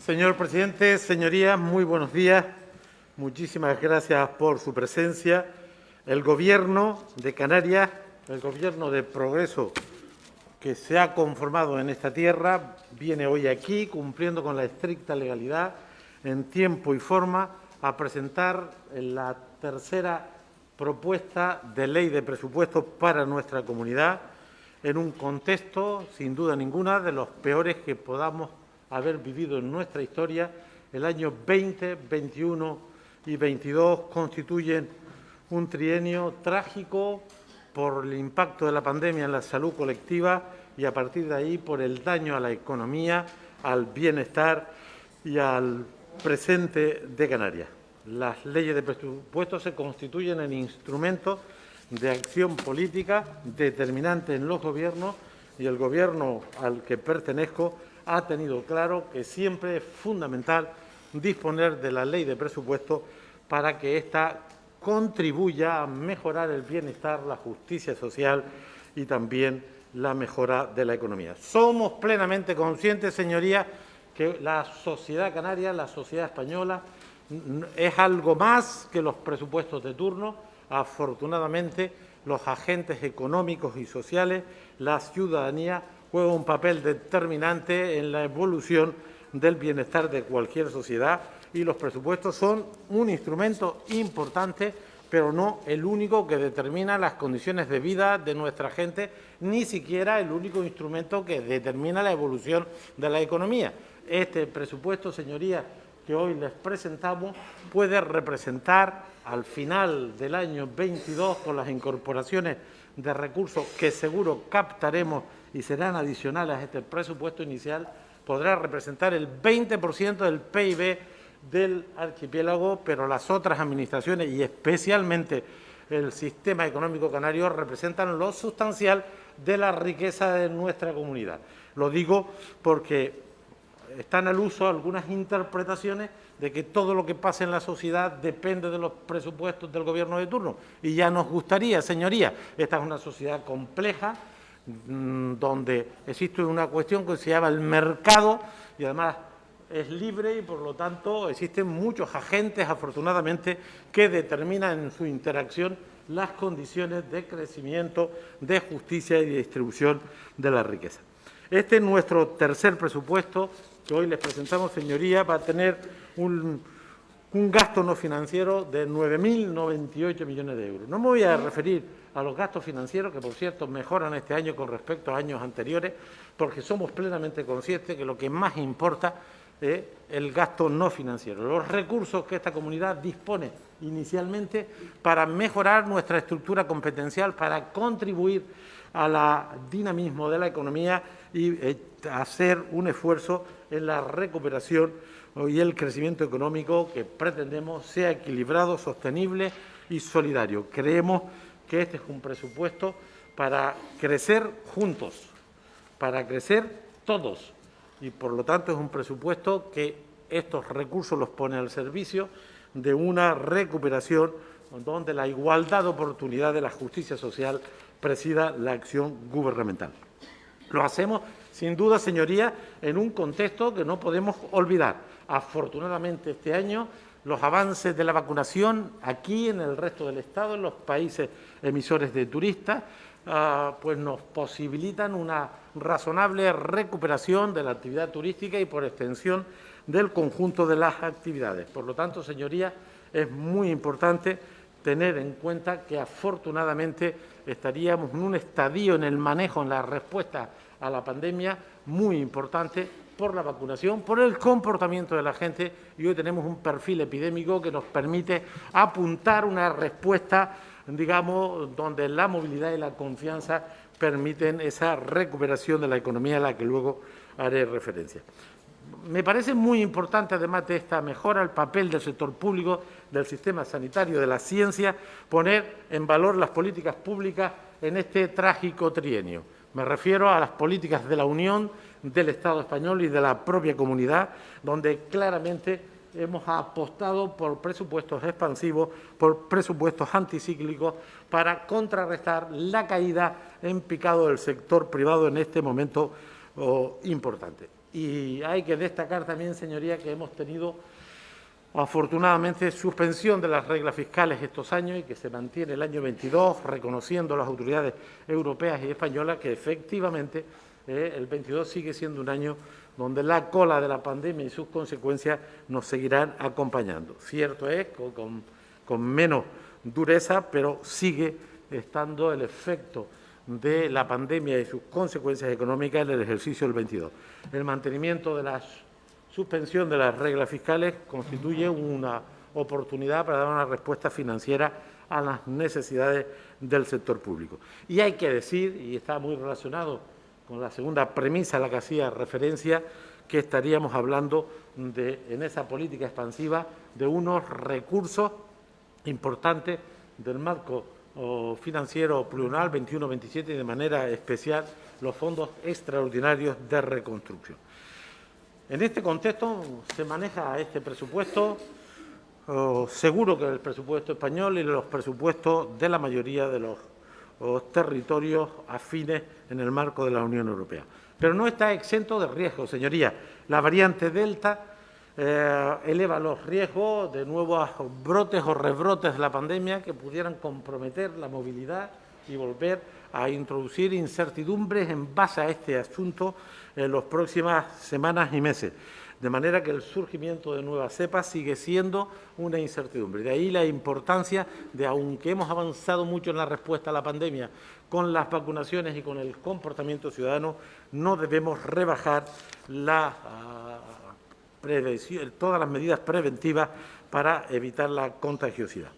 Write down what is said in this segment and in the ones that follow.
Señor presidente, señorías, muy buenos días. Muchísimas gracias por su presencia. El Gobierno de Canarias, el Gobierno de progreso que se ha conformado en esta tierra, viene hoy aquí, cumpliendo con la estricta legalidad, en tiempo y forma, a presentar la tercera propuesta de ley de presupuestos para nuestra comunidad, en un contexto, sin duda ninguna, de los peores que podamos haber vivido en nuestra historia. El año 20, 21 y 22 constituyen un trienio trágico por el impacto de la pandemia en la salud colectiva y, a partir de ahí, por el daño a la economía, al bienestar y al presente de Canarias. Las leyes de presupuestos se constituyen en instrumentos de acción política determinante en los gobiernos, y el Gobierno al que pertenezco ha tenido claro que siempre es fundamental disponer de la ley de presupuestos para que ésta contribuya a mejorar el bienestar, la justicia social y también la mejora de la economía. Somos plenamente conscientes, señorías, que la sociedad canaria, la sociedad española, es algo más que los presupuestos de turno. Afortunadamente, los agentes económicos y sociales, la ciudadanía, juega un papel determinante en la evolución del bienestar de cualquier sociedad, y los presupuestos son un instrumento importante, pero no el único que determina las condiciones de vida de nuestra gente, ni siquiera el único instrumento que determina la evolución de la economía. Este presupuesto, señorías, que hoy les presentamos, puede representar al final del año 22, con las incorporaciones de recursos que seguro captaremos y serán adicionales a este presupuesto inicial, podrá representar el 20% del PIB del archipiélago, pero las otras administraciones y especialmente el sistema económico canario representan lo sustancial de la riqueza de nuestra comunidad. Lo digo porque están al uso algunas interpretaciones de que todo lo que pasa en la sociedad depende de los presupuestos del Gobierno de turno. Y ya nos gustaría, señorías, esta es una sociedad compleja, donde existe una cuestión que se llama el mercado, y además es libre, y por lo tanto existen muchos agentes, afortunadamente, que determinan en su interacción las condiciones de crecimiento, de justicia y de distribución de la riqueza. Este es nuestro tercer presupuesto que hoy les presentamos, señorías. Va a tener un gasto no financiero de 9.098 millones de euros. No me voy a referir a los gastos financieros, que por cierto mejoran este año con respecto a años anteriores, porque somos plenamente conscientes que lo que más importa es el gasto no financiero, los recursos que esta comunidad dispone inicialmente para mejorar nuestra estructura competencial, para contribuir al dinamismo de la economía y hacer un esfuerzo en la recuperación y el crecimiento económico que pretendemos sea equilibrado, sostenible y solidario. Creemos que este es un presupuesto para crecer juntos, para crecer todos, y por lo tanto es un presupuesto que estos recursos los pone al servicio de una recuperación donde la igualdad de oportunidad de la justicia social presida la acción gubernamental. Lo hacemos, sin duda, señorías, en un contexto que no podemos olvidar. Afortunadamente, este año, los avances de la vacunación aquí, en el resto del Estado, en los países emisores de turistas, pues nos posibilitan una razonable recuperación de la actividad turística y, por extensión, del conjunto de las actividades. Por lo tanto, señorías, es muy importante tener en cuenta que, afortunadamente, estaríamos en un estadio en el manejo, en la respuesta a la pandemia, muy importante por la vacunación, por el comportamiento de la gente, y hoy tenemos un perfil epidémico que nos permite apuntar una respuesta, digamos, donde la movilidad y la confianza permiten esa recuperación de la economía a la que luego haré referencia. Me parece muy importante, además de esta mejora, el papel del sector público, del sistema sanitario, de la ciencia, poner en valor las políticas públicas en este trágico trienio. Me refiero a las políticas de la Unión, del Estado español y de la propia comunidad, donde claramente hemos apostado por presupuestos expansivos, por presupuestos anticíclicos, para contrarrestar la caída en picado del sector privado en este momento importante. Y hay que destacar también, señoría, que hemos tenido afortunadamente suspensión de las reglas fiscales estos años y que se mantiene el año 22, reconociendo las autoridades europeas y españolas que efectivamente el 22 sigue siendo un año donde la cola de la pandemia y sus consecuencias nos seguirán acompañando. Cierto es, con menos dureza, pero sigue estando el efecto de la pandemia y sus consecuencias económicas en el ejercicio del 22. El mantenimiento de la suspensión de las reglas fiscales constituye una oportunidad para dar una respuesta financiera a las necesidades del sector público. Y hay que decir, y está muy relacionado con la segunda premisa a la que hacía referencia, que estaríamos hablando en esa política expansiva de unos recursos importantes del marco financiero plurianual 21-27 y de manera especial los fondos extraordinarios de reconstrucción. En este contexto se maneja este presupuesto, seguro que el presupuesto español y los presupuestos de la mayoría de los territorios afines en el marco de la Unión Europea. Pero no está exento de riesgos, señorías. La variante Delta eleva los riesgos de nuevos brotes o rebrotes de la pandemia que pudieran comprometer la movilidad y volver a introducir incertidumbres en base a este asunto en las próximas semanas y meses. De manera que el surgimiento de nuevas cepas sigue siendo una incertidumbre. De ahí la importancia de, aunque hemos avanzado mucho en la respuesta a la pandemia, con las vacunaciones y con el comportamiento ciudadano, no debemos rebajar todas las medidas preventivas para evitar la contagiosidad.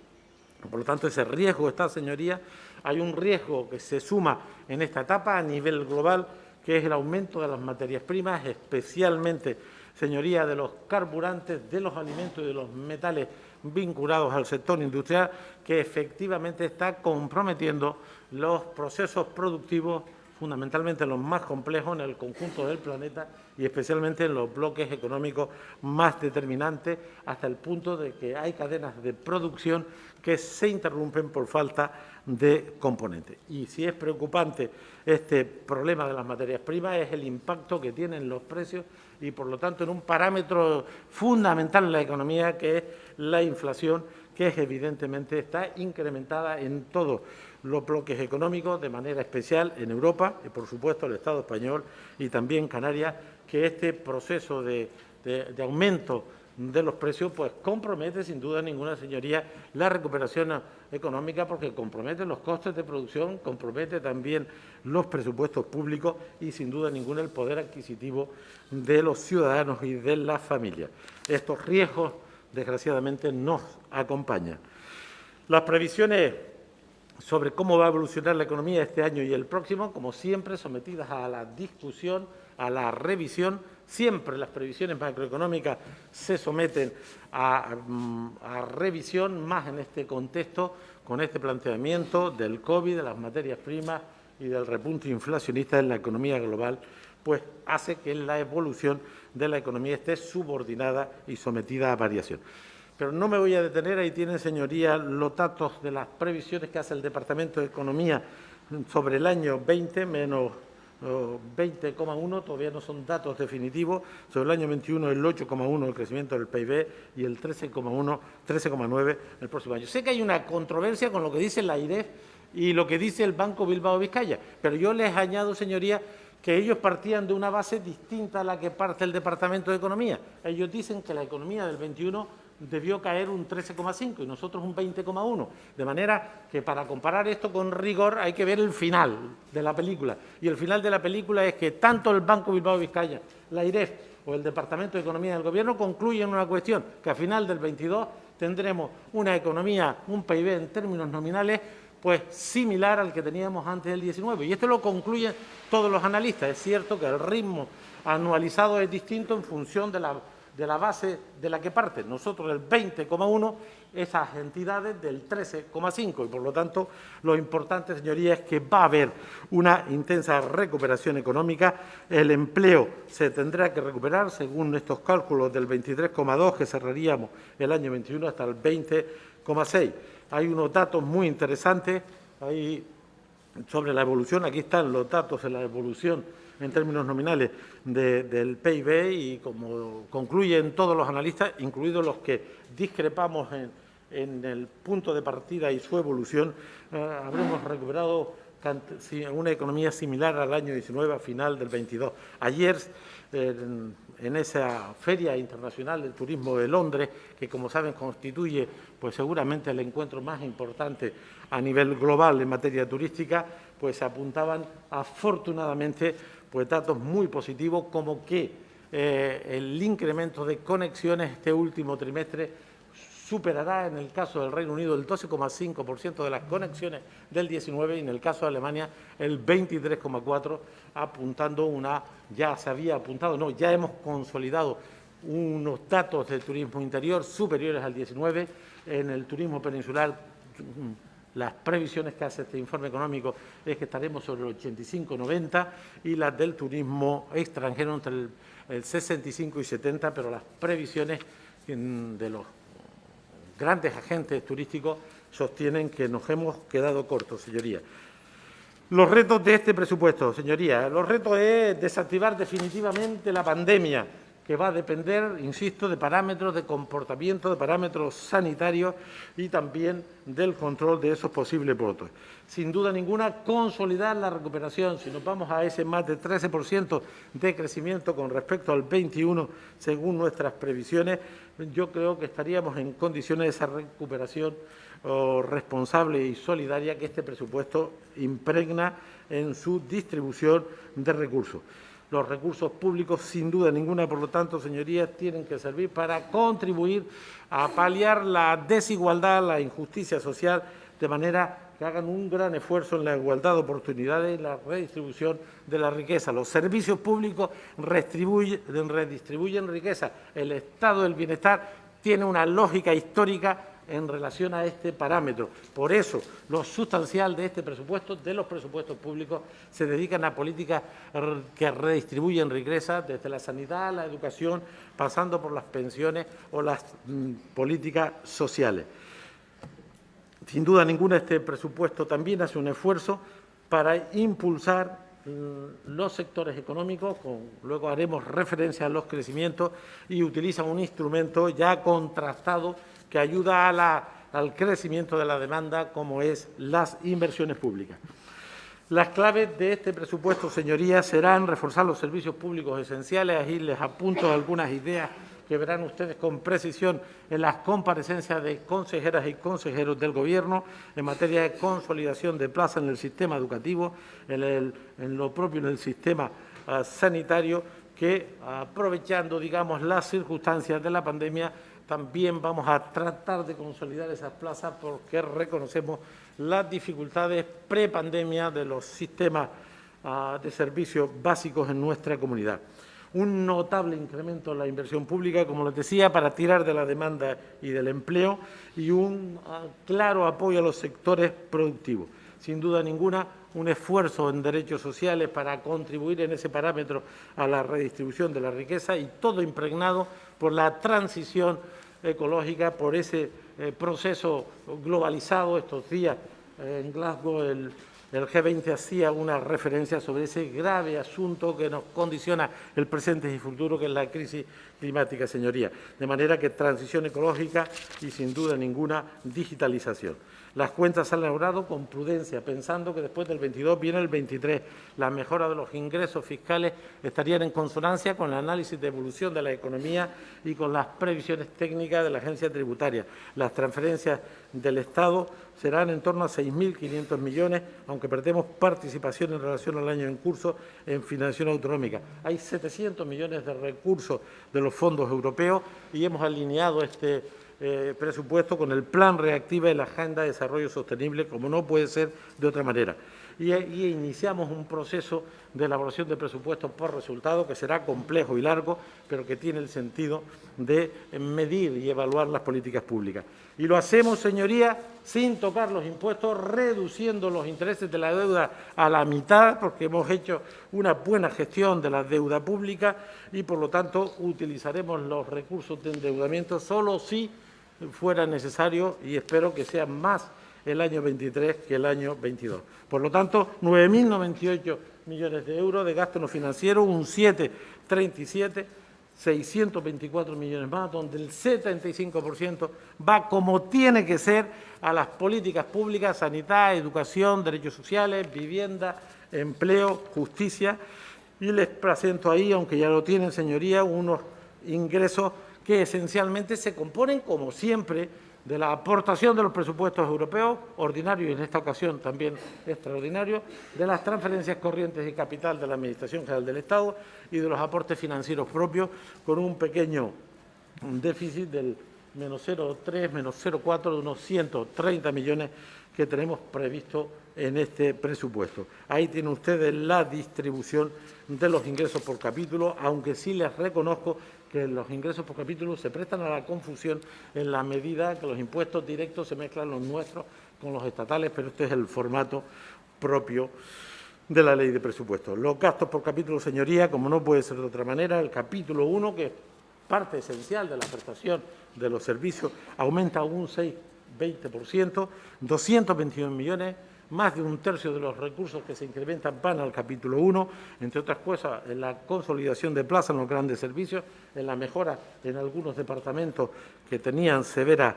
Por lo tanto, ese riesgo está, señoría. Hay un riesgo que se suma en esta etapa a nivel global, que es el aumento de las materias primas, especialmente, señoría, de los carburantes, de los alimentos y de los metales vinculados al sector industrial, que efectivamente está comprometiendo los procesos productivos, fundamentalmente los más complejos en el conjunto del planeta y especialmente en los bloques económicos más determinantes, hasta el punto de que hay cadenas de producción que se interrumpen por falta de componentes. Y si es preocupante este problema de las materias primas, es el impacto que tienen los precios y, por lo tanto, en un parámetro fundamental en la economía, que es la inflación, que evidentemente está incrementada en todos los bloques económicos, de manera especial en Europa y, por supuesto, el Estado español y también Canarias, que este proceso de aumento de los precios pues compromete sin duda ninguna, señoría, la recuperación económica, porque compromete los costes de producción, compromete también los presupuestos públicos y sin duda ninguna el poder adquisitivo de los ciudadanos y de las familias. Estos riesgos, desgraciadamente, nos acompañan. Las previsiones sobre cómo va a evolucionar la economía este año y el próximo, como siempre, sometidas a la discusión, a la revisión. Siempre las previsiones macroeconómicas se someten a revisión, más en este contexto, con este planteamiento del COVID, de las materias primas y del repunte inflacionista en la economía global, pues hace que la evolución de la economía esté subordinada y sometida a variación. Pero no me voy a detener, ahí tienen, señorías, los datos de las previsiones que hace el Departamento de Economía sobre el año 20, menos 20,1, todavía no son datos definitivos. Sobre el año 21, el 8,1 el crecimiento del PIB y el 13,9 el próximo año. Sé que hay una controversia con lo que dice la AIREF y lo que dice el Banco Bilbao Vizcaya, pero yo les añado, señorías, que ellos partían de una base distinta a la que parte el Departamento de Economía. Ellos dicen que la economía del 21 debió caer un 13,5 y nosotros un 20,1. De manera que para comparar esto con rigor hay que ver el final de la película. Y el final de la película es que tanto el Banco Bilbao Vizcaya, la AIREF o el Departamento de Economía del Gobierno concluyen una cuestión, que a final del 22 tendremos una economía, un PIB en términos nominales, pues similar al que teníamos antes del 19. Y esto lo concluyen todos los analistas. Es cierto que el ritmo anualizado es distinto en función de la base de la que parte. Nosotros del 20,1, esas entidades del 13,5. Y, por lo tanto, lo importante, señorías, es que va a haber una intensa recuperación económica. El empleo se tendrá que recuperar, según estos cálculos, del 23,2, que cerraríamos el año 21, hasta el 20,6. Hay unos datos muy interesantes ahí sobre la evolución. Aquí están los datos de la evolución en términos nominales del PIB y como concluyen todos los analistas, incluidos los que discrepamos en el punto de partida y su evolución, habremos recuperado una economía similar al año 19 a final del 22. Ayer, en esa Feria Internacional del Turismo de Londres, que como saben constituye pues seguramente el encuentro más importante a nivel global en materia turística, pues apuntaban afortunadamente pues datos muy positivos, como que el incremento de conexiones este último trimestre superará en el caso del Reino Unido el 12,5% de las conexiones del 19 y en el caso de Alemania el 23,4%, apuntando ya se había apuntado, no, ya hemos consolidado unos datos del turismo interior superiores al 19. En el turismo peninsular, las previsiones que hace este informe económico es que estaremos sobre el 85-90 y las del turismo extranjero entre el 65 y 70, pero las previsiones de los grandes agentes turísticos sostienen que nos hemos quedado cortos, señorías. Los retos de este presupuesto, señorías. Los retos es desactivar definitivamente la pandemia, que va a depender, insisto, de parámetros de comportamiento, de parámetros sanitarios y también del control de esos posibles brotes. Sin duda ninguna, consolidar la recuperación. Si nos vamos a ese más de 13% de crecimiento con respecto al 21%, según nuestras previsiones, yo creo que estaríamos en condiciones de esa recuperación responsable y solidaria que este presupuesto impregna en su distribución de recursos. Los recursos públicos, sin duda ninguna, por lo tanto, señorías, tienen que servir para contribuir a paliar la desigualdad, la injusticia social, de manera que hagan un gran esfuerzo en la igualdad de oportunidades y la redistribución de la riqueza. Los servicios públicos redistribuyen riqueza. El estado del bienestar tiene una lógica histórica en relación a este parámetro. Por eso, lo sustancial de este presupuesto, de los presupuestos públicos, se dedican a políticas que redistribuyen riqueza desde la sanidad, la educación, pasando por las pensiones o las políticas sociales. Sin duda ninguna, este presupuesto también hace un esfuerzo para impulsar los sectores económicos, luego haremos referencia a los crecimientos, y utiliza un instrumento ya contrastado que ayuda al crecimiento de la demanda, como es las inversiones públicas. Las claves de este presupuesto, señorías, serán reforzar los servicios públicos esenciales. Ahí les apunto algunas ideas que verán ustedes con precisión en las comparecencias de consejeras y consejeros del Gobierno en materia de consolidación de plazas en el sistema educativo, en lo propio en el sistema sanitario, que aprovechando, digamos, las circunstancias de la pandemia, también vamos a tratar de consolidar esas plazas porque reconocemos las dificultades prepandemia de los sistemas de servicios básicos en nuestra comunidad. Un notable incremento en la inversión pública, como les decía, para tirar de la demanda y del empleo, y un claro apoyo a los sectores productivos. Sin duda ninguna, un esfuerzo en derechos sociales para contribuir en ese parámetro a la redistribución de la riqueza, y todo impregnado por la transición ecológica, por ese proceso globalizado. Estos días en Glasgow el G20 hacía una referencia sobre ese grave asunto que nos condiciona el presente y futuro, que es la crisis climática, señoría. De manera que transición ecológica y, sin duda ninguna, digitalización. Las cuentas se han elaborado con prudencia, pensando que después del 22 viene el 23. La mejora de los ingresos fiscales estarían en consonancia con el análisis de evolución de la economía y con las previsiones técnicas de la agencia tributaria. Las transferencias del Estado serán en torno a 6.500 millones, aunque perdemos participación en relación al año en curso en financiación autonómica. Hay 700 millones de recursos de los fondos europeos y hemos alineado este presupuesto con el Plan Reactiva y la Agenda de Desarrollo Sostenible, como no puede ser de otra manera. Y iniciamos un proceso de elaboración de presupuestos por resultado que será complejo y largo, pero que tiene el sentido de medir y evaluar las políticas públicas. Y lo hacemos, señorías, sin tocar los impuestos, reduciendo los intereses de la deuda a la mitad, porque hemos hecho una buena gestión de la deuda pública y, por lo tanto, utilizaremos los recursos de endeudamiento solo si fuera necesario, y espero que sea más el año 23 que el año 22. Por lo tanto, 9.098 millones de euros, de gasto no financiero un 7,37, 624 millones más, donde el 75% va como tiene que ser a las políticas públicas, sanidad, educación, derechos sociales, vivienda, empleo, justicia. Y les presento ahí, aunque ya lo tienen, señoría, unos ingresos que esencialmente se componen, como siempre, de la aportación de los presupuestos europeos, ordinarios y en esta ocasión también extraordinarios, de las transferencias corrientes de capital de la Administración General del Estado y de los aportes financieros propios, con un pequeño déficit del menos 0,3, menos 0,4 de unos 130 millones que tenemos previsto en este presupuesto. Ahí tienen ustedes la distribución de los ingresos por capítulo, aunque sí les reconozco que los ingresos por capítulo se prestan a la confusión en la medida que los impuestos directos se mezclan los nuestros con los estatales, pero este es el formato propio de la Ley de Presupuestos. Los gastos por capítulo, señoría, como no puede ser de otra manera, el capítulo 1, que es parte esencial de la prestación de los servicios, aumenta un 6,20%, 221 millones, más de un tercio de los recursos que se incrementan van al capítulo 1, entre otras cosas, en la consolidación de plazas en los grandes servicios, en la mejora en algunos departamentos que tenían severas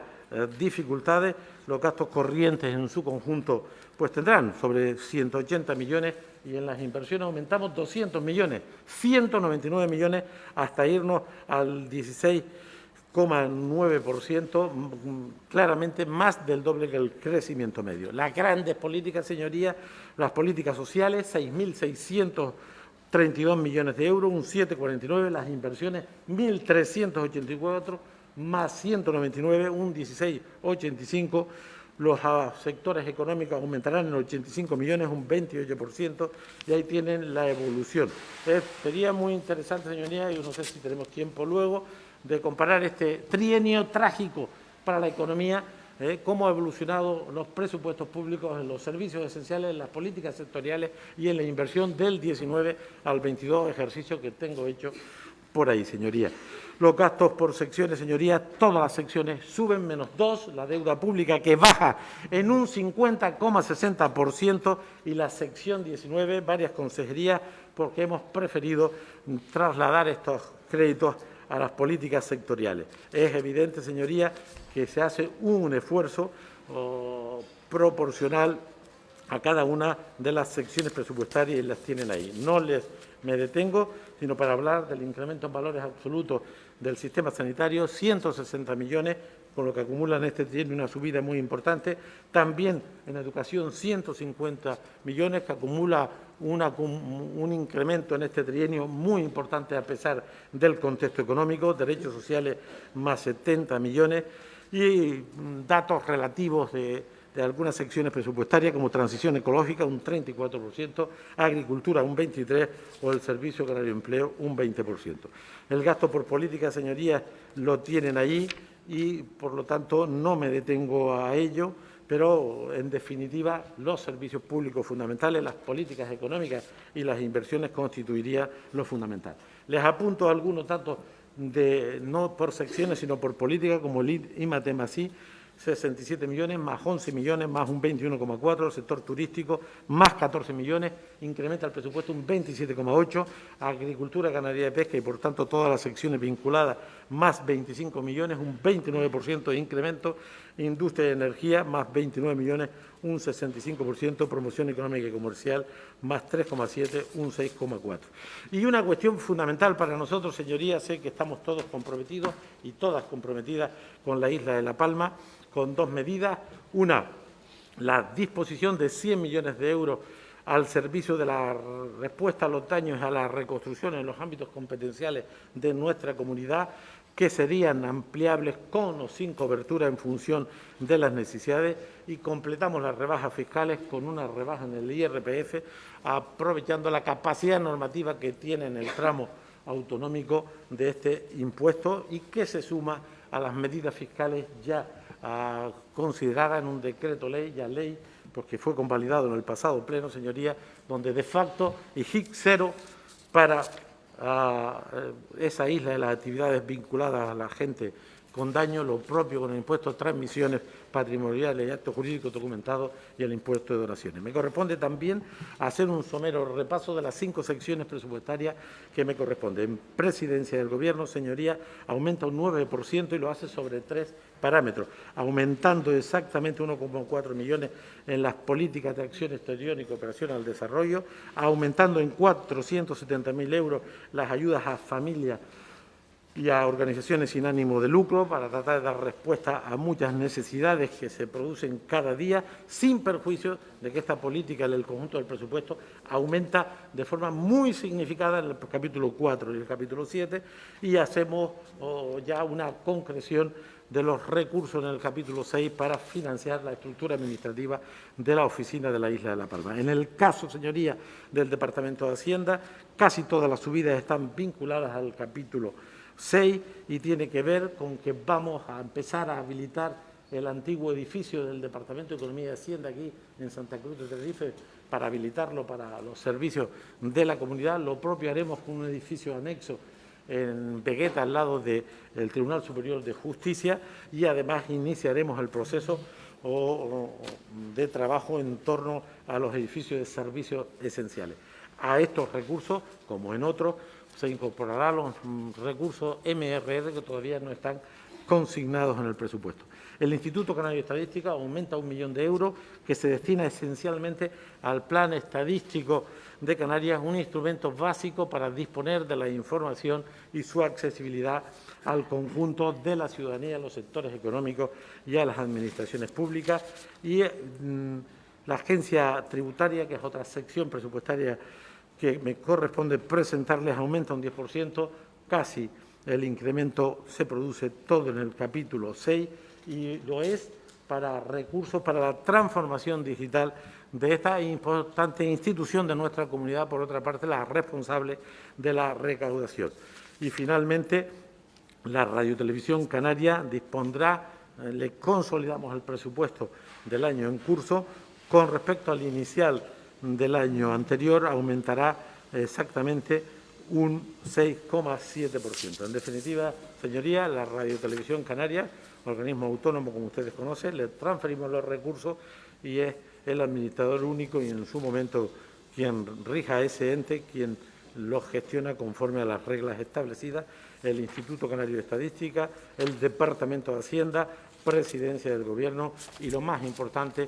dificultades. Los gastos corrientes en su conjunto pues tendrán sobre 180 millones y en las inversiones aumentamos 200 millones, 199 millones hasta irnos al 16,9%, claramente más del doble que el crecimiento medio. Las grandes políticas, señorías, las políticas sociales, 6.632 millones de euros, un 7,49%, las inversiones 1.384, más 199, un 16,85%, los sectores económicos aumentarán en 85 millones, un 28%, y ahí tienen la evolución. Sería muy interesante, señorías, y no sé si tenemos tiempo luego, de comparar este trienio trágico para la economía, cómo ha evolucionado los presupuestos públicos en los servicios esenciales, en las políticas sectoriales y en la inversión del 19 al 22, ejercicio que tengo hecho por ahí, señorías. Los gastos por secciones, señorías, todas las secciones suben menos 2, la deuda pública que baja en un 50,60% y la sección 19, varias consejerías, porque hemos preferido trasladar estos créditos a las políticas sectoriales. Es evidente, señorías, que se hace un esfuerzo proporcional a cada una de las secciones presupuestarias y las tienen ahí. No me detengo, sino para hablar del incremento en valores absolutos del sistema sanitario, 160 millones, con lo que acumulan tiene una subida muy importante. También en educación, 150 millones, que acumula un incremento en este trienio muy importante a pesar del contexto económico. Derechos sociales, más 70 millones. Y datos relativos de algunas secciones presupuestarias, como transición ecológica, un 34%, agricultura, un 23%, o el Servicio Canario de Empleo, un 20%. El gasto por política, señorías, lo tienen allí y, por lo tanto, no me detengo a ello, pero, en definitiva, los servicios públicos fundamentales, las políticas económicas y las inversiones constituirían lo fundamental. Les apunto algunos datos, no por secciones, sino por política, como el IMATEMASI, 67 millones, más 11 millones, más un 21,4%, el sector turístico, más 14 millones, incrementa el presupuesto un 27,8%, agricultura, ganadería de pesca y, por tanto, todas las secciones vinculadas, más 25 millones, un 29% de incremento, industria y energía, más 29 millones, un 65%, promoción económica y comercial, más 3,7%, un 6,4%. Y una cuestión fundamental para nosotros, señorías, sé que estamos todos comprometidos y todas comprometidas con la isla de La Palma, con dos medidas. Una, la disposición de 100 millones de euros al servicio de la respuesta a los daños y a la reconstrucción en los ámbitos competenciales de nuestra comunidad, que serían ampliables con o sin cobertura en función de las necesidades, y completamos las rebajas fiscales con una rebaja en el IRPF, aprovechando la capacidad normativa que tiene en el tramo autonómico de este impuesto y que se suma a las medidas fiscales ya consideradas en un decreto ley, porque fue convalidado en el pasado pleno, señorías, donde de facto y HIC cero para esa isla de las actividades vinculadas a la gente con daño, lo propio con el impuesto de transmisiones patrimoniales y actos jurídicos documentados y el impuesto de donaciones. Me corresponde también hacer un somero repaso de las 5 secciones presupuestarias que me corresponden. En Presidencia del Gobierno, señoría, aumenta un 9% y lo hace sobre 3 parámetros, aumentando exactamente 1,4 millones en las políticas de acción exterior y cooperación al desarrollo, aumentando en 470.000 euros las ayudas a familias y a organizaciones sin ánimo de lucro para tratar de dar respuesta a muchas necesidades que se producen cada día, sin perjuicio de que esta política en el conjunto del presupuesto aumenta de forma muy significativa en el capítulo 4 y el capítulo 7, y hacemos ya una concreción de los recursos en el capítulo 6 para financiar la estructura administrativa de la oficina de la isla de La Palma. En el caso, señoría, del Departamento de Hacienda, casi todas las subidas están vinculadas al capítulo 6 y tiene que ver con que vamos a empezar a habilitar el antiguo edificio del Departamento de Economía y Hacienda aquí en Santa Cruz de Tenerife para habilitarlo para los servicios de la comunidad. Lo propio haremos con un edificio anexo en Vegueta, al lado del Tribunal Superior de Justicia, y además iniciaremos el proceso de trabajo en torno a los edificios de servicios esenciales. A estos recursos, como en otros, se incorporarán los recursos MRR que todavía no están consignados en el presupuesto. El Instituto Canario de Estadística aumenta 1 millón de euros que se destina esencialmente al Plan Estadístico de Canarias, un instrumento básico para disponer de la información y su accesibilidad al conjunto de la ciudadanía, a los sectores económicos y a las administraciones públicas. Y la Agencia Tributaria, que es otra sección presupuestaria que me corresponde presentarles, aumenta un 10%, casi el incremento se produce todo en el capítulo 6 y lo es para recursos para la transformación digital de esta importante institución de nuestra comunidad, por otra parte, la responsable de la recaudación. Y finalmente, la Radiotelevisión Canaria dispondrá, le consolidamos el presupuesto del año en curso, con respecto al inicial del año anterior, aumentará exactamente un 6,7%. En definitiva, señorías, la Radiotelevisión Canaria, organismo autónomo, como ustedes conocen, le transferimos los recursos y es el administrador único y en su momento quien rija ese ente, quien lo gestiona conforme a las reglas establecidas, el Instituto Canario de Estadística, el Departamento de Hacienda, Presidencia del Gobierno, y lo más importante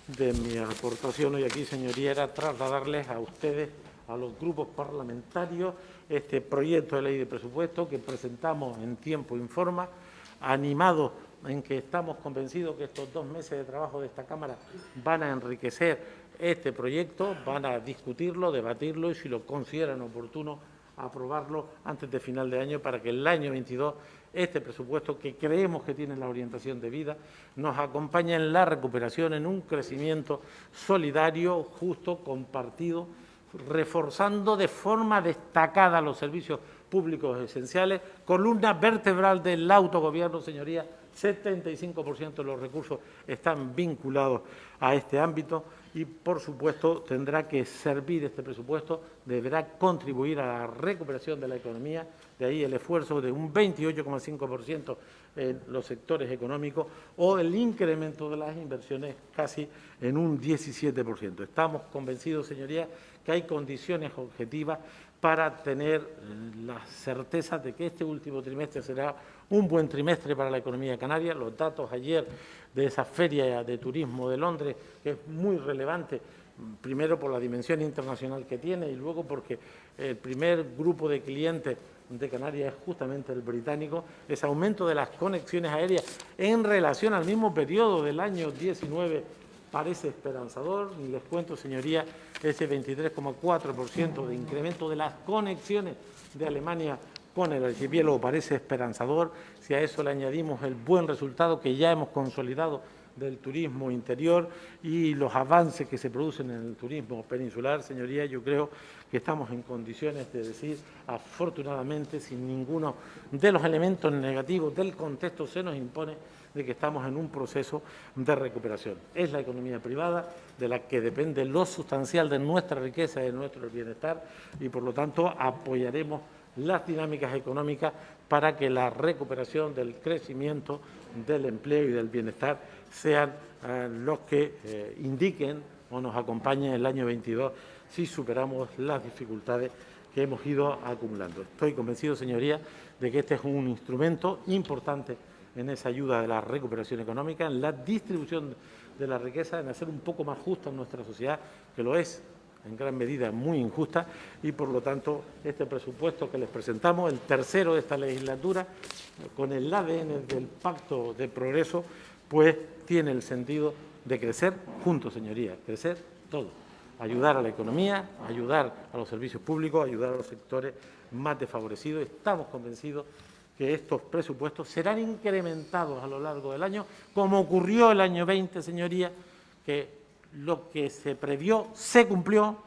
de mi aportación hoy aquí, señoría, era trasladarles a ustedes, a los grupos parlamentarios, este proyecto de ley de presupuesto que presentamos en tiempo y forma, animados en que estamos convencidos que estos 2 meses de trabajo de esta Cámara van a enriquecer este proyecto, van a discutirlo, debatirlo y, si lo consideran oportuno, aprobarlo antes de final de año para que el año 22 este presupuesto, que creemos que tiene la orientación debida, nos acompañe en la recuperación, en un crecimiento solidario, justo, compartido, reforzando de forma destacada los servicios públicos esenciales, columna vertebral del autogobierno, señorías. 75% de los recursos están vinculados a este ámbito y, por supuesto, tendrá que servir este presupuesto, deberá contribuir a la recuperación de la economía, de ahí el esfuerzo de un 28,5% en los sectores económicos o el incremento de las inversiones casi en un 17%. Estamos convencidos, señorías, que hay condiciones objetivas para tener la certeza de que este último trimestre será un buen trimestre para la economía canaria. Los datos ayer de esa feria de turismo de Londres, que es muy relevante, primero por la dimensión internacional que tiene y luego porque el primer grupo de clientes de Canarias es justamente el británico, ese aumento de las conexiones aéreas en relación al mismo periodo del año 19 parece esperanzador. Y les cuento, señoría, ese 23,4% de incremento de las conexiones de Alemania con el archipiélago parece esperanzador. Si a eso le añadimos el buen resultado que ya hemos consolidado del turismo interior y los avances que se producen en el turismo peninsular, señoría, yo creo que estamos en condiciones de decir, afortunadamente, sin ninguno de los elementos negativos del contexto se nos impone, de que estamos en un proceso de recuperación. Es la economía privada de la que depende lo sustancial de nuestra riqueza y de nuestro bienestar y, por lo tanto, apoyaremos las dinámicas económicas para que la recuperación del crecimiento, del empleo y del bienestar sean los que indiquen o nos acompañen el año 22 si superamos las dificultades que hemos ido acumulando. Estoy convencido, señorías, de que este es un instrumento importante en esa ayuda de la recuperación económica, en la distribución de la riqueza, en hacer un poco más justa nuestra sociedad, que lo es en gran medida muy injusta, y por lo tanto este presupuesto que les presentamos, el tercero de esta legislatura, con el ADN del Pacto de Progreso, pues tiene el sentido de crecer juntos, señorías, crecer todos, ayudar a la economía, ayudar a los servicios públicos, ayudar a los sectores más desfavorecidos. Estamos convencidos que estos presupuestos serán incrementados a lo largo del año, como ocurrió el año 20, señorías, que lo que se previó se cumplió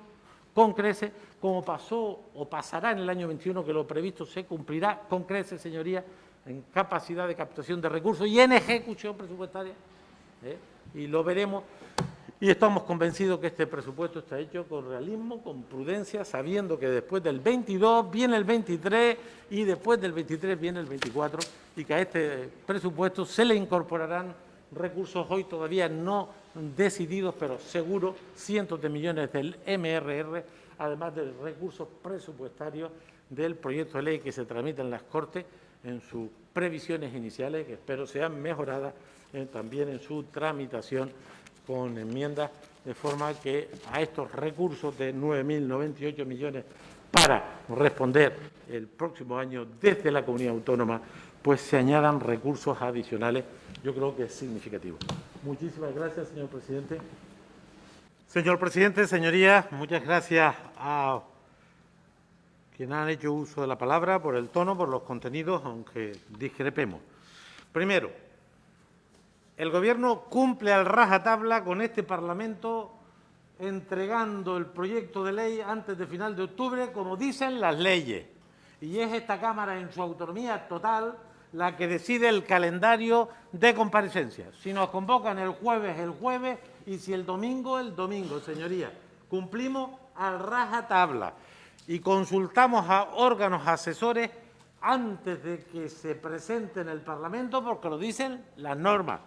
con creces, como pasó o pasará en el año 21, que lo previsto se cumplirá con creces, señorías, en capacidad de captación de recursos y en ejecución presupuestaria, y lo veremos. Y estamos convencidos que este presupuesto está hecho con realismo, con prudencia, sabiendo que después del 22 viene el 23 y después del 23 viene el 24, y que a este presupuesto se le incorporarán recursos hoy todavía no decididos, pero seguros, cientos de millones del MRR, además de recursos presupuestarios del proyecto de ley que se tramita en las Cortes en sus previsiones iniciales, que espero sean mejoradas también en su tramitación con enmiendas, de forma que a estos recursos de 9.098 millones para responder el próximo año desde la comunidad autónoma, pues se añadan recursos adicionales. Yo creo que es significativo. Muchísimas gracias, señor presidente. Señor presidente, señorías, muchas gracias a quienes han hecho uso de la palabra, por el tono, por los contenidos, aunque discrepemos. Primero, el Gobierno cumple al rajatabla con este Parlamento, entregando el proyecto de ley antes de final de octubre, como dicen las leyes. Y es esta Cámara, en su autonomía total, la que decide el calendario de comparecencias. Si nos convocan el jueves, y si el domingo, señorías. Cumplimos al rajatabla y consultamos a órganos asesores antes de que se presente en el Parlamento, porque lo dicen las normas.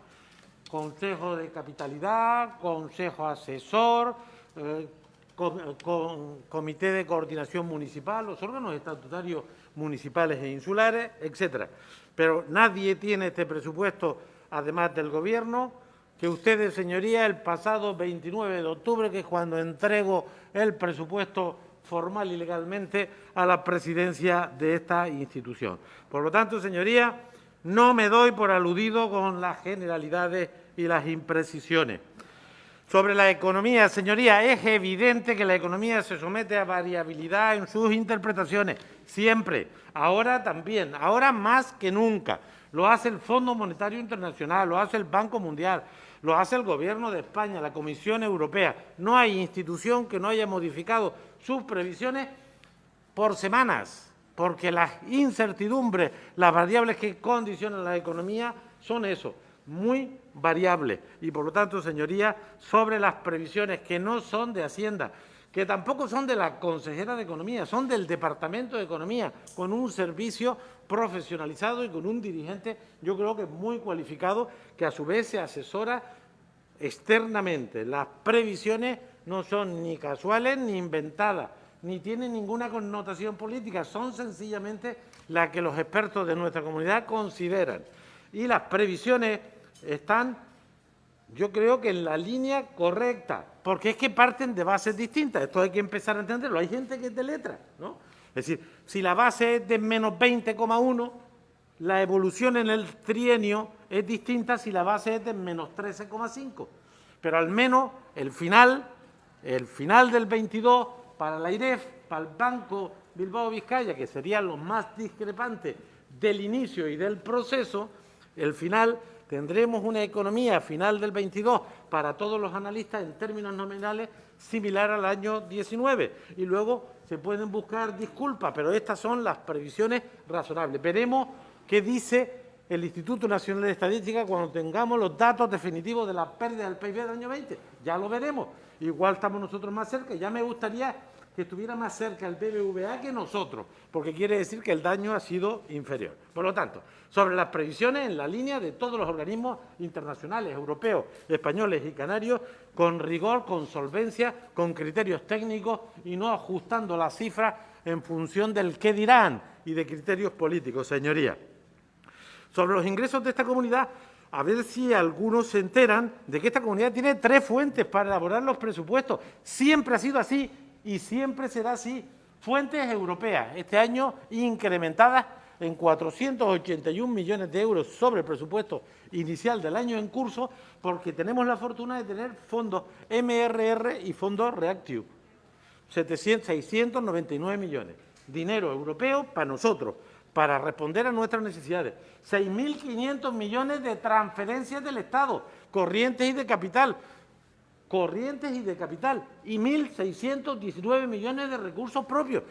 Consejo de Capitalidad, Consejo Asesor, Comité de Coordinación Municipal, los órganos estatutarios municipales e insulares, etcétera. Pero nadie tiene este presupuesto, además del Gobierno, que ustedes, señorías, el pasado 29 de octubre, que es cuando entrego el presupuesto formal y legalmente a la presidencia de esta institución. Por lo tanto, señorías, no me doy por aludido con las generalidades y las imprecisiones. Sobre la economía, señorías, es evidente que la economía se somete a variabilidad en sus interpretaciones, siempre, ahora también, ahora más que nunca. Lo hace el Fondo Monetario Internacional, lo hace el Banco Mundial, lo hace el Gobierno de España, la Comisión Europea. No hay institución que no haya modificado sus previsiones por semanas, porque las incertidumbres, las variables que condicionan la economía son eso, muy variables. Y, por lo tanto, señorías, sobre las previsiones que no son de Hacienda, que tampoco son de la consejera de Economía, son del Departamento de Economía, con un servicio profesionalizado y con un dirigente, yo creo que muy cualificado, que a su vez se asesora externamente. Las previsiones no son ni casuales ni inventadas, ni tienen ninguna connotación política, son sencillamente las que los expertos de nuestra comunidad consideran. Y las previsiones están, yo creo que en la línea correcta, porque es que parten de bases distintas. Esto hay que empezar a entenderlo. Hay gente que es de letras, ¿no? Es decir, si la base es de menos 20,1, la evolución en el trienio es distinta si la base es de menos 13,5. Pero al menos el final del 22 para la IREF, para el Banco Bilbao Vizcaya, que serían los más discrepantes del inicio y del proceso, el final tendremos una economía final del 22 para todos los analistas en términos nominales similar al año 19. Y luego se pueden buscar disculpas, pero estas son las previsiones razonables. Veremos qué dice el Instituto Nacional de Estadística cuando tengamos los datos definitivos de la pérdida del PIB del año 20. Ya lo veremos. Igual estamos nosotros más cerca. Ya me gustaría que estuviera más cerca el BBVA que nosotros, porque quiere decir que el daño ha sido inferior. Por lo tanto, sobre las previsiones en la línea de todos los organismos internacionales, europeos, españoles y canarios, con rigor, con solvencia, con criterios técnicos y no ajustando las cifras en función del qué dirán y de criterios políticos, señorías. Sobre los ingresos de esta comunidad, a ver si algunos se enteran de que esta comunidad tiene 3 fuentes para elaborar los presupuestos. Siempre ha sido así y siempre será así. Fuentes europeas, este año incrementadas en 481 millones de euros sobre el presupuesto inicial del año en curso, porque tenemos la fortuna de tener fondos MRR y fondos REACT-EU. 699 millones. Dinero europeo para nosotros, para responder a nuestras necesidades. 6.500 millones de transferencias del Estado, corrientes y de capital. Y 1.619 millones de recursos propios.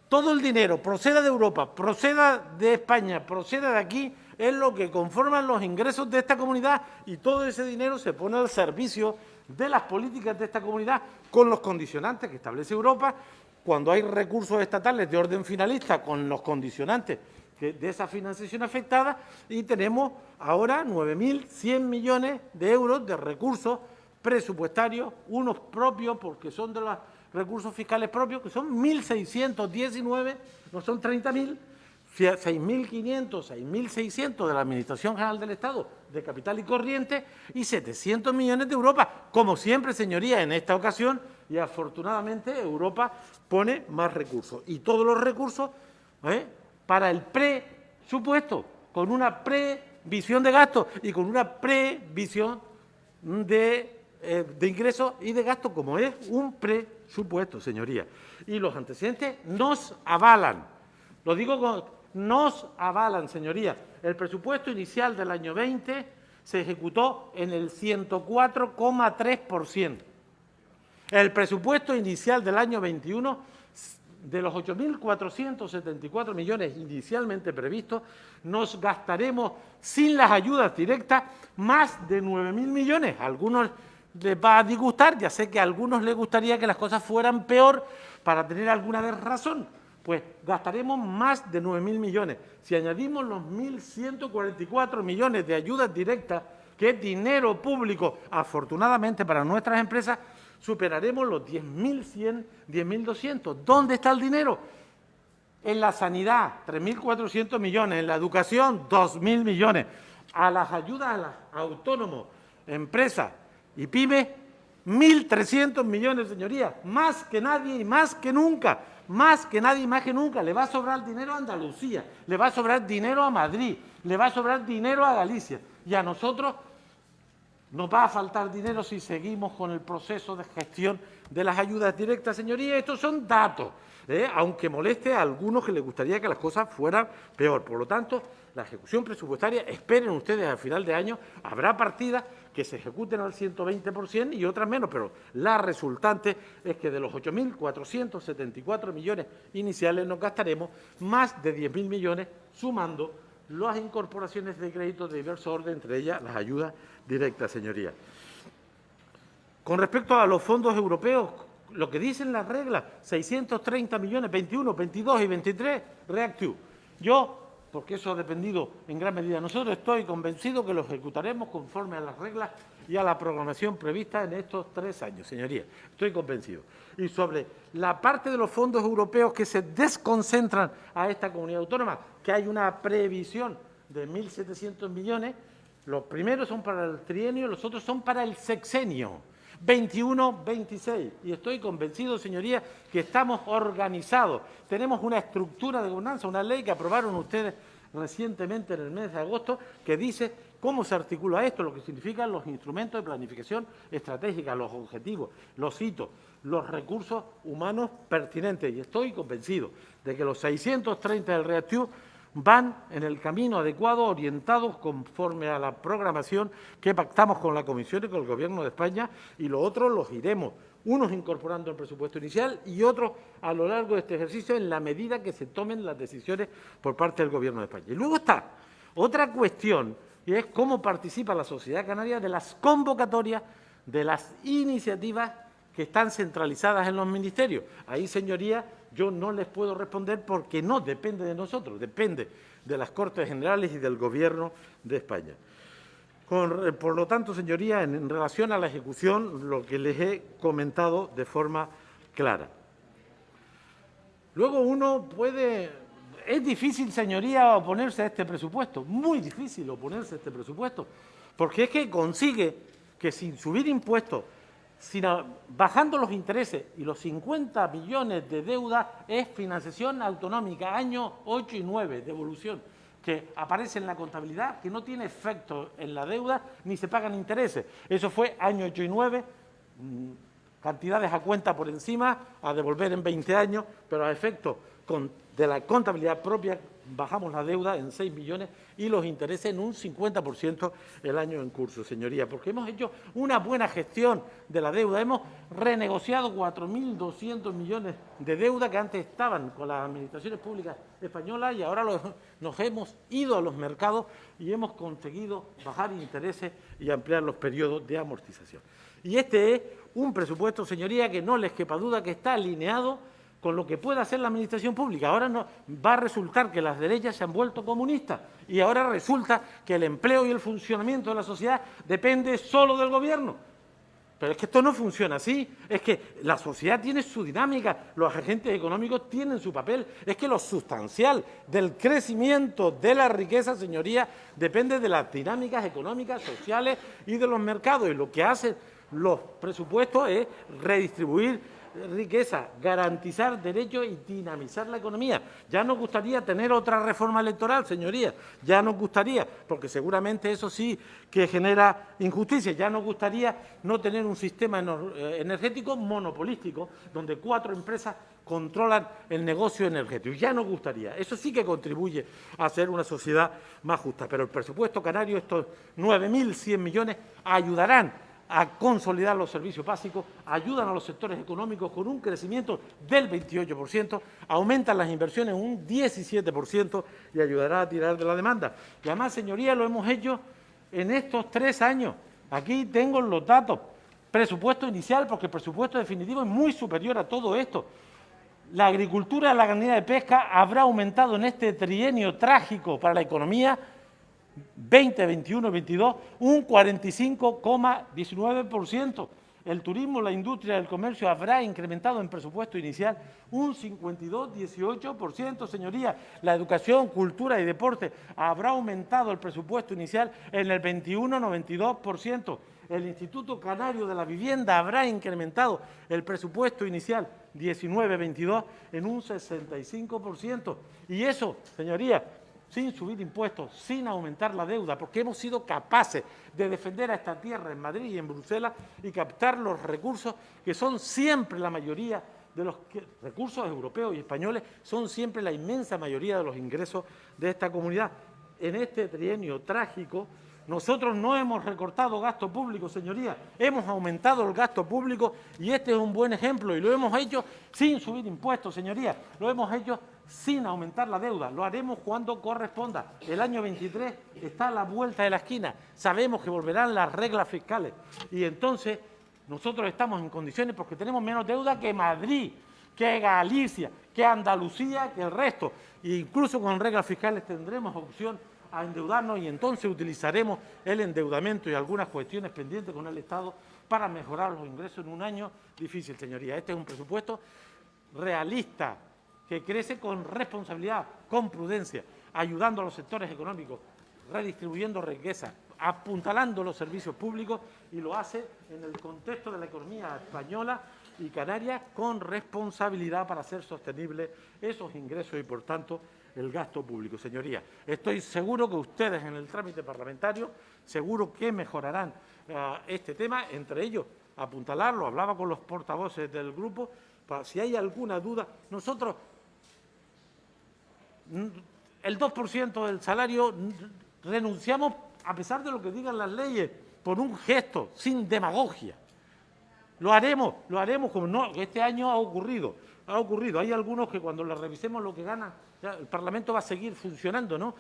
Todo el dinero, proceda de Europa, proceda de España, proceda de aquí, es lo que conforman los ingresos de esta comunidad y todo ese dinero se pone al servicio de las políticas de esta comunidad con los condicionantes que establece Europa, cuando hay recursos estatales de orden finalista con los condicionantes de esa financiación afectada, y tenemos ahora 9.100 millones de euros de recursos presupuestarios, unos propios porque son de los recursos fiscales propios, que son 1.619, no son 30.000, 6.500, 6.600 de la Administración General del Estado de capital y corriente y 700 millones de Europa. Como siempre, señoría, en esta ocasión, y afortunadamente Europa pone más recursos. Y todos los recursos para el presupuesto, con una previsión de gasto y con una previsión de ingresos y de gasto, como es un presupuesto, señoría. Y los antecedentes nos avalan. Lo digo nos avalan, señoría. El presupuesto inicial del año 20 se ejecutó en el 104,3%. El presupuesto inicial del año 21, de los 8.474 millones inicialmente previstos, nos gastaremos sin las ayudas directas más de 9.000 millones. A algunos les va a disgustar, ya sé que a algunos les gustaría que las cosas fueran peor para tener alguna vez razón. Pues gastaremos más de 9.000 millones. Si añadimos los 1.144 millones de ayudas directas, que es dinero público, afortunadamente para nuestras empresas, superaremos los 10.100, 10.200. ¿Dónde está el dinero? En la sanidad, 3.400 millones. En la educación, 2.000 millones. A las ayudas a los autónomos, empresas y pymes, 1.300 millones, señorías. Más que nadie y más que nunca. Más que nadie y más que nunca. Le va a sobrar dinero a Andalucía, le va a sobrar dinero a Madrid, le va a sobrar dinero a Galicia. Y a nosotros nos va a faltar dinero si seguimos con el proceso de gestión de las ayudas directas, señorías. Estos son datos, aunque moleste a algunos que les gustaría que las cosas fueran peor. Por lo tanto, la ejecución presupuestaria, esperen ustedes al final de año, habrá partidas que se ejecuten al 120% y otras menos, pero la resultante es que de los 8.474 millones iniciales nos gastaremos más de 10.000 millones, sumando las incorporaciones de crédito de diverso orden, entre ellas las ayudas directas, señorías. Con respecto a los fondos europeos, lo que dicen las reglas, 630 millones, 21, 22 y 23, REACT-EU. Yo, porque eso ha dependido en gran medida de nosotros, estoy convencido que lo ejecutaremos conforme a las reglas y a la programación prevista en estos 3 años, señorías. Estoy convencido. Y sobre la parte de los fondos europeos que se desconcentran a esta comunidad autónoma, que hay una previsión de 1.700 millones, los primeros son para el trienio, los otros son para el sexenio. 21-26, y estoy convencido, señorías, que estamos organizados. Tenemos una estructura de gobernanza, una ley que aprobaron ustedes recientemente en el mes de agosto, que dice cómo se articula esto, lo que significan los instrumentos de planificación estratégica, los objetivos, los hitos, los recursos humanos pertinentes. Y estoy convencido de que los 630 del REACT-EU van en el camino adecuado, orientados conforme a la programación que pactamos con la Comisión y con el Gobierno de España, y los otros los iremos, unos incorporando el presupuesto inicial y otros a lo largo de este ejercicio en la medida que se tomen las decisiones por parte del Gobierno de España. Y luego está otra cuestión, y es cómo participa la sociedad canaria de las convocatorias, de las iniciativas que están centralizadas en los ministerios. Ahí, señoría, yo no les puedo responder porque no depende de nosotros, depende de las Cortes Generales y del Gobierno de España. Por lo tanto, señoría, en relación a la ejecución, lo que les he comentado de forma clara. Luego uno puede... Es difícil, señoría, oponerse a este presupuesto, muy difícil oponerse a este presupuesto, porque es que consigue que sin subir impuestos, bajando los intereses y los 50 millones de deuda es financiación autonómica, años 8 y 9, devolución, que aparece en la contabilidad, que no tiene efecto en la deuda ni se pagan intereses. Eso fue año 8 y 9, cantidades a cuenta por encima, a devolver en 20 años, pero a efecto de la contabilidad propia bajamos la deuda en 6 millones y los intereses en un 50% el año en curso, señoría, porque hemos hecho una buena gestión de la deuda. Hemos renegociado 4.200 millones de deuda que antes estaban con las administraciones públicas españolas y ahora nos hemos ido a los mercados y hemos conseguido bajar intereses y ampliar los periodos de amortización. Y este es un presupuesto, señoría, que no les quepa duda que está alineado con lo que pueda hacer la administración pública. Ahora no, va a resultar que las derechas se han vuelto comunistas y ahora resulta que el empleo y el funcionamiento de la sociedad depende solo del gobierno. Pero es que esto no funciona así, es que la sociedad tiene su dinámica, los agentes económicos tienen su papel, es que lo sustancial del crecimiento de la riqueza, señoría, depende de las dinámicas económicas, sociales y de los mercados. Y lo que hacen los presupuestos es redistribuir riqueza, garantizar derechos y dinamizar la economía. Ya nos gustaría tener otra reforma electoral, señorías, ya nos gustaría, porque seguramente eso sí que genera injusticia, ya nos gustaría no tener un sistema energético monopolístico, donde 4 empresas controlan el negocio energético. Ya nos gustaría, eso sí que contribuye a hacer una sociedad más justa, pero el presupuesto canario, estos 9.100 millones, ayudarán a consolidar los servicios básicos, ayudan a los sectores económicos con un crecimiento del 28%, aumentan las inversiones un 17% y ayudará a tirar de la demanda. Y además, señorías, lo hemos hecho en estos 3 años. Aquí tengo los datos. Presupuesto inicial, porque el presupuesto definitivo es muy superior a todo esto. La agricultura y la ganadería de pesca habrá aumentado en este trienio trágico para la economía 20, 21, 22, un 45,19%. El turismo, la industria y el comercio habrá incrementado en presupuesto inicial un 52,18%, señorías. La educación, cultura y deporte habrá aumentado el presupuesto inicial en el 21,92%. El Instituto Canario de la Vivienda habrá incrementado el presupuesto inicial 19-22 en un 65%. Y eso, señorías, sin subir impuestos, sin aumentar la deuda, porque hemos sido capaces de defender a esta tierra en Madrid y en Bruselas y captar los recursos que son siempre la mayoría de los recursos europeos y españoles, son siempre la inmensa mayoría de los ingresos de esta comunidad. En este trienio trágico, nosotros no hemos recortado gasto público, señorías, hemos aumentado el gasto público y este es un buen ejemplo y lo hemos hecho sin subir impuestos, señorías, lo hemos hecho sin aumentar la deuda, lo haremos cuando corresponda. El año 23 está a la vuelta de la esquina, sabemos que volverán las reglas fiscales y entonces nosotros estamos en condiciones porque tenemos menos deuda que Madrid, que Galicia, que Andalucía, que el resto. E incluso con reglas fiscales tendremos opción a endeudarnos y entonces utilizaremos el endeudamiento y algunas cuestiones pendientes con el Estado para mejorar los ingresos en un año difícil, señoría. Este es un presupuesto realista, que crece con responsabilidad, con prudencia, ayudando a los sectores económicos, redistribuyendo riqueza, apuntalando los servicios públicos y lo hace en el contexto de la economía española y canaria con responsabilidad para hacer sostenibles esos ingresos y, por tanto, el gasto público. Señorías, estoy seguro que ustedes en el trámite parlamentario seguro que mejorarán este tema, entre ellos apuntalarlo. Hablaba con los portavoces del grupo, para si hay alguna duda. Nosotros, el 2% del salario renunciamos a pesar de lo que digan las leyes, por un gesto, sin demagogia. Lo haremos como no, este año ha ocurrido. ha ocurrido. Hay algunos que cuando les revisemos lo que ganan, ya el Parlamento va a seguir funcionando, ¿no?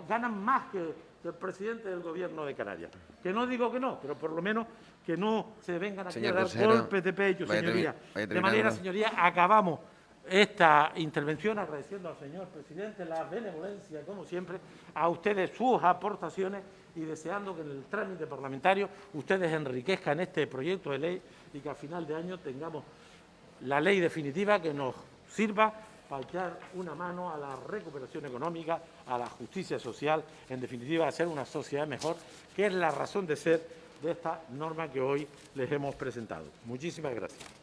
Ganan más que el presidente del Gobierno de Canarias. Que no digo que no, pero por lo menos que no se vengan aquí a dar golpes de pecho, señoría. De manera, señoría, acabamos esta intervención agradeciendo al señor presidente la benevolencia, como siempre, a ustedes sus aportaciones y deseando que en el trámite parlamentario ustedes enriquezcan este proyecto de ley y que a final de año tengamos la ley definitiva que nos sirva para echar una mano a la recuperación económica, a la justicia social, en definitiva, a hacer una sociedad mejor, que es la razón de ser de esta norma que hoy les hemos presentado. Muchísimas gracias.